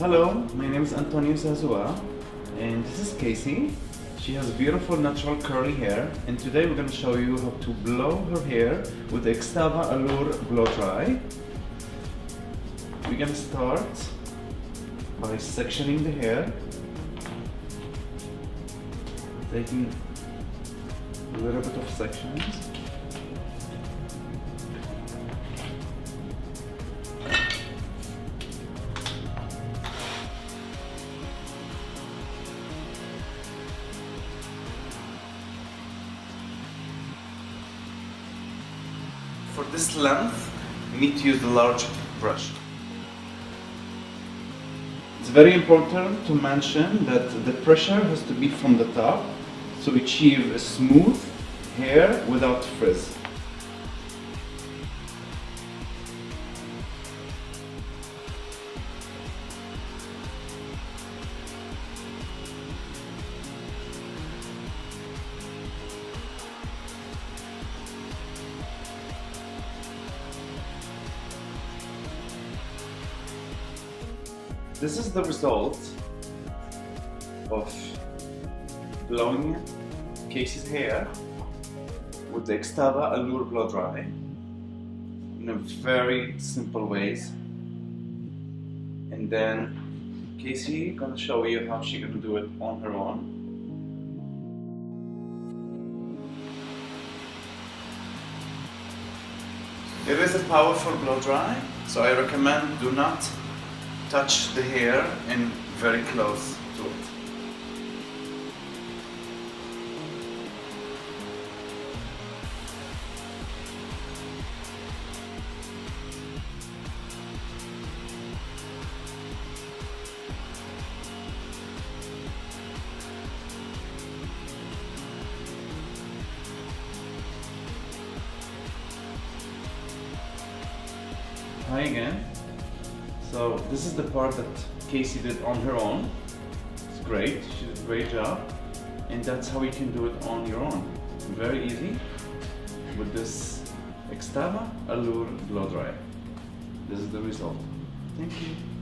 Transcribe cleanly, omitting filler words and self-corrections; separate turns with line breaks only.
Hello, my name is Antonio Zazua and this is Casey. She has beautiful natural curly hair and today we're going to show you how to blow her hair with the Extava Allure Blow Dry. We're going to start by sectioning the hair, taking a little bit of sections. For this length, you need to use the large brush. It's very important to mention that the pressure has to be from the top to achieve a smooth hair without frizz. This is the result of blowing Casey's hair with the Extava Allure Blow Dry in a very simple ways. And then Casey gonna show you how she gonna do it on her own. It is a powerful blow dry, so I recommend do not touch the hair and very close to it. Hi again. So this is the part that Casey did on her own. It's great, she did a great job. And that's how you can do it on your own. Very easy with this Extava Allure Blow Dry. This is the result. Thank you.